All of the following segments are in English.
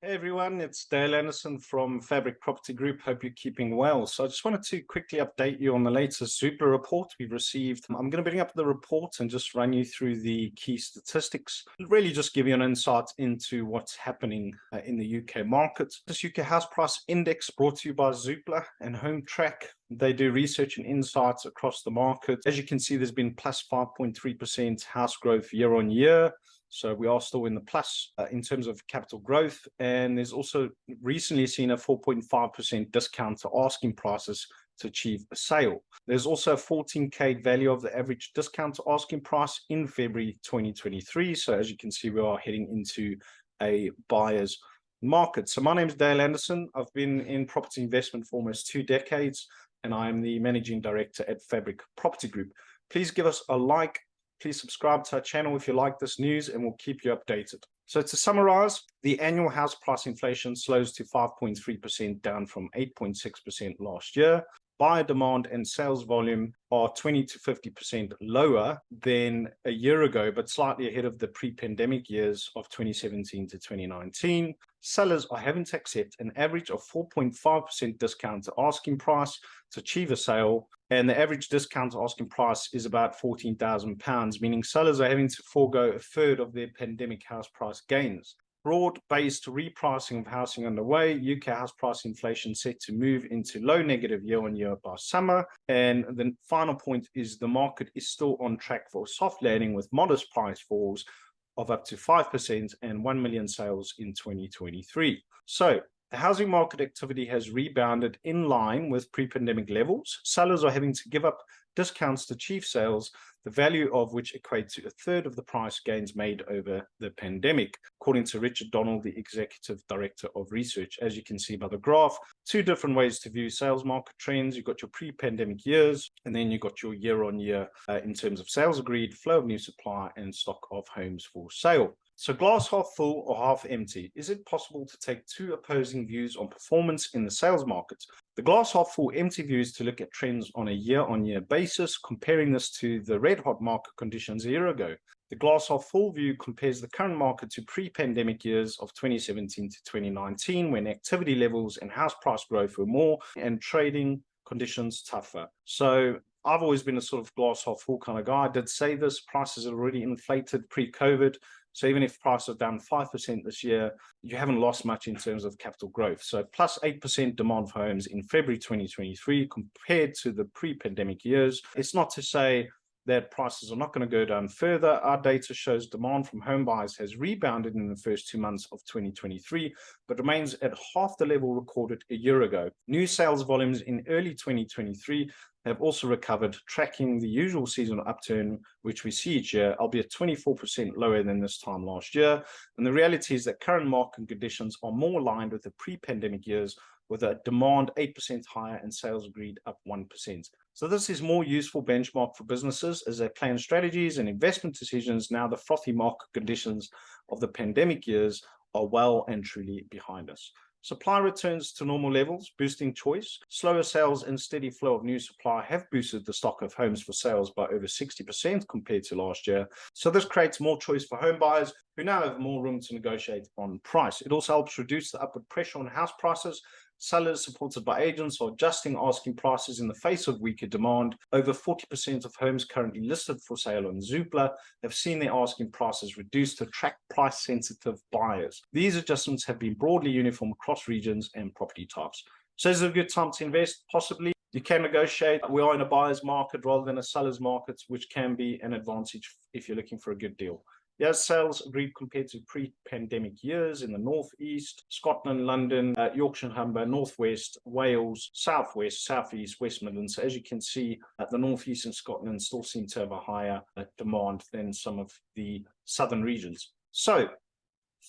Hey everyone, it's Dale Anderson from Fabrik Property Group. Hope you're keeping well. So I just wanted to quickly update you on the latest Zoopla report we've received. I'm going to bring up the report and just run you through the key statistics. Really just give you an insight into what's happening in the UK market. This UK House Price Index brought to you by Zoopla and Home Track. They do research and insights across the market. As you can see, there's been plus 5.3% house growth year on year. So we are still in the plus in terms of capital growth. And there's also recently seen a 4.5% discount to asking prices to achieve a sale. There's also a 14K value of the average discount to asking price in February 2023. So as you can see, we are heading into a buyer's market. So my name is Dale Anderson. I've been in property investment for almost 2 decades, and I am the managing director at Fabrik Property Group. Please give us a like. Please subscribe to our channel if you like this news, and we'll keep you updated. So to summarize, the annual house price inflation slows to 5.3%, down from 8.6% last year. Buyer demand and sales volume are 20 to 50% lower than a year ago, but slightly ahead of the pre-pandemic years of 2017 to 2019. Sellers are having to accept an average of 4.5% discount to asking price to achieve a sale, and the average discount to asking price is about £14,000, meaning sellers are having to forego a third of their pandemic house price gains. Broad-based repricing of housing underway. UK house price inflation set to move into low negative year-on-year by summer. And the final point is the market is still on track for a soft landing with modest price falls of up to 5% and 1 million sales in 2023. So the housing market activity has rebounded in line with pre-pandemic levels. Sellers are having to give up discounts to achieve sales, the value of which equate to a third of the price gains made over the pandemic, according to Richard Donald, the Executive Director of Research. As you can see by the graph, 2 different ways to view sales market trends. You've got your pre-pandemic years, and then you've got your year-on-year in terms of sales agreed, flow of new supply, and stock of homes for sale. So glass half full or half empty? Is it possible to take 2 opposing views on performance in the sales market? The glass half full empty view is to look at trends on a year-on-year basis, comparing this to the red hot market conditions a year ago. The glass half full view compares the current market to pre-pandemic years of 2017 to 2019, when activity levels and house price growth were more and trading conditions tougher. So I've always been a sort of glass half full kind of guy. I did say this, prices are already inflated pre-COVID. So even if prices are down 5% this year, you haven't lost much in terms of capital growth. So plus 8% demand for homes in February 2023 compared to the pre-pandemic years. It's not to say that prices are not going to go down further. Our data shows demand from home buyers has rebounded in the first 2 months of 2023, but remains at half the level recorded a year ago. New sales volumes in early 2023 have also recovered, tracking the usual seasonal upturn, which we see each year, albeit 24% lower than this time last year. And the reality is that current market conditions are more aligned with the pre-pandemic years, with a demand 8% higher and sales agreed up 1%. So this is more useful benchmark for businesses as they plan strategies and investment decisions. Now the frothy market conditions of the pandemic years are well and truly behind us. Supply returns to normal levels, boosting choice. Slower sales and steady flow of new supply have boosted the stock of homes for sales by over 60% compared to last year. So this creates more choice for home buyers who now have more room to negotiate on price. It also helps reduce the upward pressure on house prices. Sellers, supported by agents, are adjusting asking prices in the face of weaker demand. Over 40% of homes currently listed for sale on Zoopla have seen their asking prices reduced to attract price-sensitive buyers. These adjustments have been broadly uniform across regions and property types. So is it a good time to invest? Possibly. You can negotiate. We are in a buyer's market rather than a seller's market, which can be an advantage if you're looking for a good deal. Yes, sales agreed compared to pre-pandemic years in the Northeast, Scotland, London, Yorkshire and Humber, Northwest, Wales, Southwest, Southeast, West Midlands. So as you can see, the Northeast and Scotland still seem to have a higher demand than some of the southern regions. So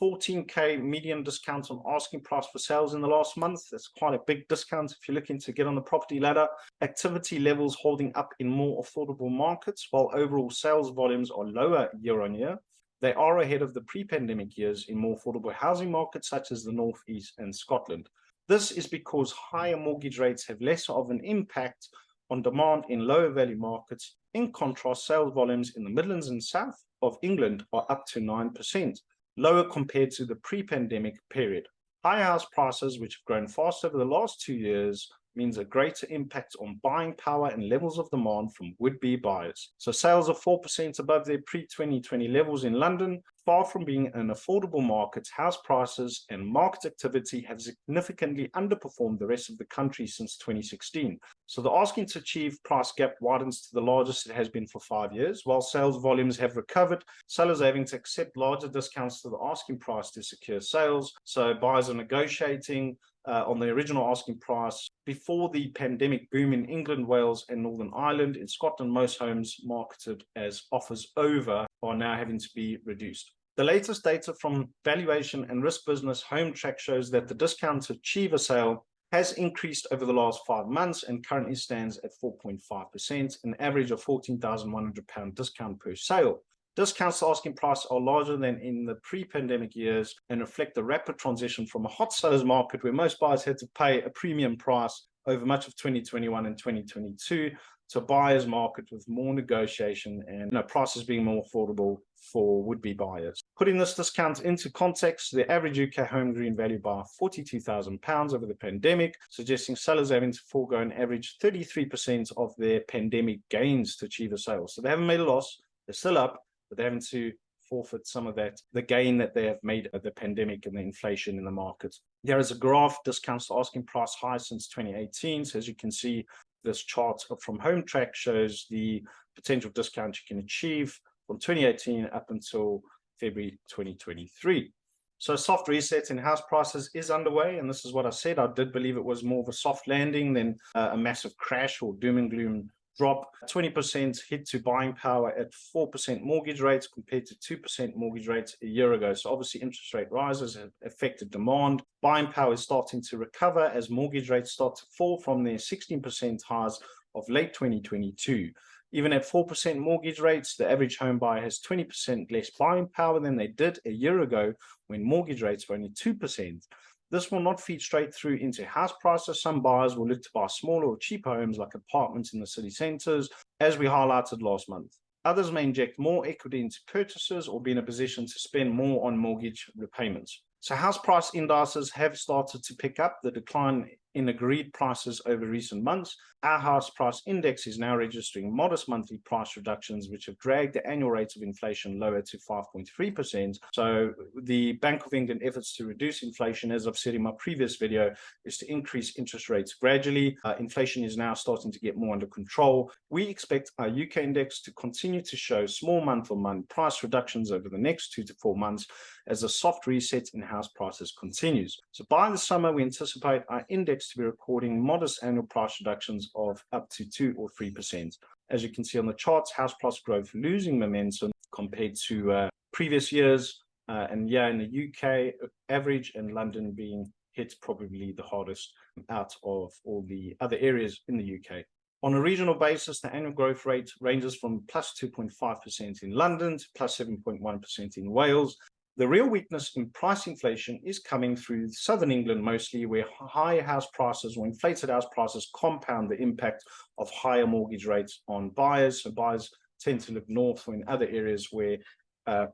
14K median discount on asking price for sales in the last month. That's quite a big discount if you're looking to get on the property ladder. Activity levels holding up in more affordable markets, while overall sales volumes are lower year on year. They are ahead of the pre-pandemic years in more affordable housing markets such as the Northeast and Scotland. This is because higher mortgage rates have less of an impact on demand in lower value markets. In contrast, sales volumes in the Midlands and South of England are up to 9%, lower compared to the pre-pandemic period. High house prices, which have grown fast over the last 2 years, means a greater impact on buying power and levels of demand from would-be buyers. So sales are 4% above their pre-2020 levels in London. Far from being an affordable market, house prices and market activity have significantly underperformed the rest of the country since 2016. So the asking to achieve price gap widens to the largest it has been for 5 years. While sales volumes have recovered, sellers are having to accept larger discounts to the asking price to secure sales. So buyers are negotiating on the original asking price. Before the pandemic boom in England, Wales, and Northern Ireland, in Scotland, most homes marketed as offers over are now having to be reduced. The latest data from valuation and risk business Home Track shows that the discount to achieve a sale has increased over the last 5 months and currently stands at 4.5%, an average of £14,100 discount per sale. Discounts to asking price are larger than in the pre-pandemic years and reflect the rapid transition from a hot sellers market where most buyers had to pay a premium price over much of 2021 and 2022 to a buyer's market with more negotiation and prices being more affordable for would-be buyers. Putting this discount into context, the average UK home grew in value by £42,000 over the pandemic, suggesting sellers having to forego an average 33% of their pandemic gains to achieve a sale. So they haven't made a loss, they're still up, but they're having to forfeit some of that, the gain that they have made of the pandemic and the inflation in the market. There is a graph, discounts to asking price high since 2018. So as you can see, this chart from Home Track shows the potential discount you can achieve from 2018 up until February 2023. So a soft reset in house prices is underway, and this is what I said. I did believe it was more of a soft landing than a massive crash or doom and gloom drop. 20% hit to buying power at 4% mortgage rates compared to 2% mortgage rates a year ago. So obviously interest rate rises have affected demand. Buying power is starting to recover as mortgage rates start to fall from their 16% highs of late 2022. Even at 4% mortgage rates, the average home buyer has 20% less buying power than they did a year ago when mortgage rates were only 2%. This will not feed straight through into house prices. Some buyers will look to buy smaller or cheaper homes like apartments in the city centres, as we highlighted last month. Others may inject more equity into purchases or be in a position to spend more on mortgage repayments. So house price indices have started to pick up the decline in agreed prices over recent months. Our house price index is now registering modest monthly price reductions, which have dragged the annual rate of inflation lower to 5.3%. So the Bank of England efforts to reduce inflation, as I've said in my previous video, is to increase interest rates gradually. Inflation is now starting to get more under control. We expect our UK index to continue to show small month-on-month price reductions over the next 2 to 4 months as a soft reset in house prices continues. So by the summer, we anticipate our index to be recording modest annual price reductions of up to 2 or 3%. As you can see on the charts, house price growth losing momentum compared to previous years. In the UK, average and London being hit probably the hardest out of all the other areas in the UK. On a regional basis, the annual growth rate ranges from plus 2.5% in London to plus 7.1% in Wales. The real weakness in price inflation is coming through southern England mostly, where high house prices or inflated house prices compound the impact of higher mortgage rates on buyers. So buyers tend to look north or in other areas where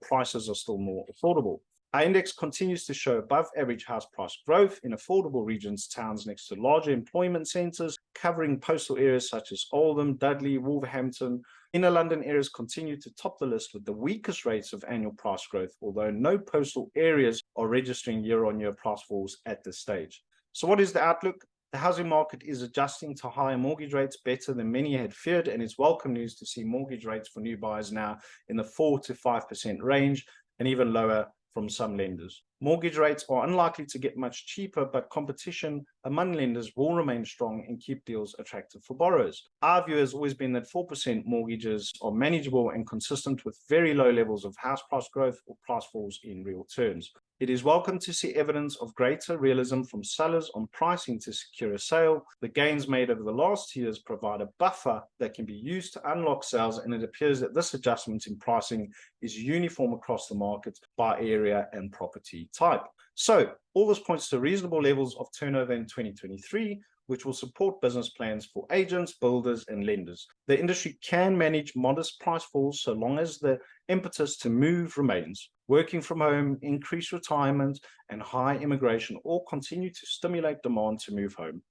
prices are still more affordable. Our index continues to show above average house price growth in affordable regions, towns next to larger employment centres, covering postal areas such as Oldham, Dudley, Wolverhampton. Inner London areas continue to top the list with the weakest rates of annual price growth, although no postal areas are registering year-on-year price falls at this stage. So what is the outlook? The housing market is adjusting to higher mortgage rates better than many had feared, and it's welcome news to see mortgage rates for new buyers now in the 4 to 5% range and even lower from some lenders. Mortgage rates are unlikely to get much cheaper, but competition among lenders will remain strong and keep deals attractive for borrowers. Our view has always been that 4% mortgages are manageable and consistent with very low levels of house price growth or price falls in real terms. It is welcome to see evidence of greater realism from sellers on pricing to secure a sale. The gains made over the last 2 years provide a buffer that can be used to unlock sales, and it appears that this adjustment in pricing is uniform across the market by area and property type. So all this points to reasonable levels of turnover in 2023, which will support business plans for agents, builders, and lenders. The industry can manage modest price falls so long as the impetus to move remains. Working from home, increased retirement, and high immigration all continue to stimulate demand to move home.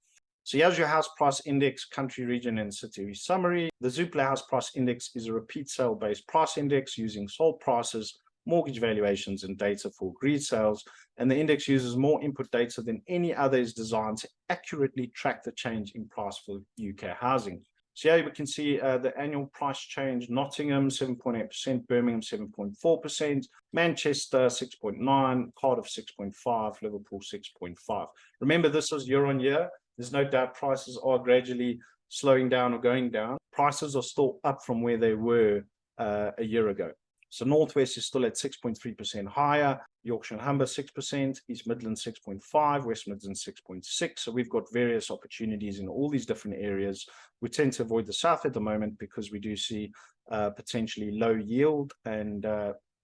So here's your house price index, country, region, and city summary. The Zoopla house price index is a repeat sale-based price index using sold prices, mortgage valuations, and data for agreed sales. And the index uses more input data than any other, is designed to accurately track the change in price for UK housing. So here we can see the annual price change: Nottingham 7.8%, Birmingham 7.4%, Manchester 6.9%, Cardiff 6.5%, Liverpool 6.5%. Remember, this is year on year. There's no doubt prices are gradually slowing down or going down. Prices are still up from where they were a year ago. So Northwest is still at 6.3% higher, Yorkshire and Humber 6%, East Midlands 6.5%, West Midlands 6.6%. So we've got various opportunities in all these different areas. We tend to avoid the south at the moment because we do see potentially low yield, and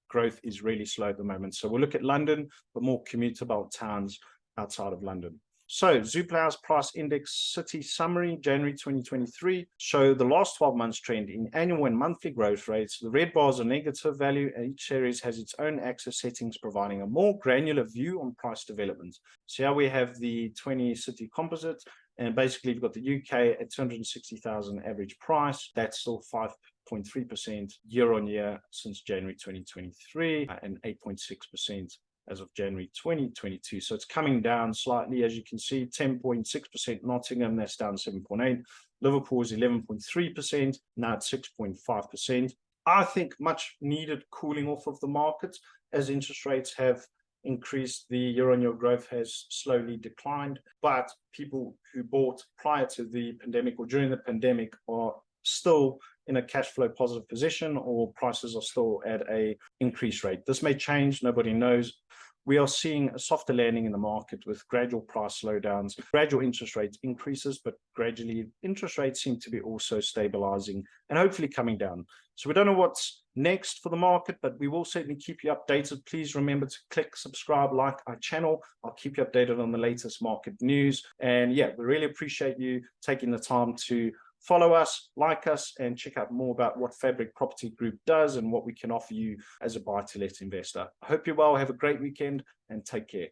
growth is really slow at the moment. So we'll look at London, but more commutable towns outside of London. So Zoopla House Price Index City Summary, January 2023, show the last 12 months trend in annual and monthly growth rates. The red bars are negative value, and each series has its own axis settings, providing a more granular view on price development. So here we have the 20 city composite, and basically you've got the UK at 260,000 average price. That's still 5.3% year on year since January 2023, and 8.6% as of January 2022. So it's coming down slightly, as you can see. 10.6% Nottingham, that's down 7.8%. Liverpool is 11.3%, now at 6.5%. I think much needed cooling off of the market as interest rates have increased. The year-on-year growth has slowly declined, but people who bought prior to the pandemic or during the pandemic are still in a cash flow positive position, or prices are still at a increased rate. This may change, nobody knows. We are seeing a softer landing in the market with gradual price slowdowns, gradual interest rate increases, but gradually interest rates seem to be also stabilizing and hopefully coming down. So we don't know what's next for the market, but we will certainly keep you updated. Please remember to click subscribe, like our channel. I'll keep you updated on the latest market news. And yeah, we really appreciate you taking the time to follow us, like us, and check out more about what Fabrik Property Group does and what we can offer you as a buy-to-let investor. I hope you're well, have a great weekend, and take care.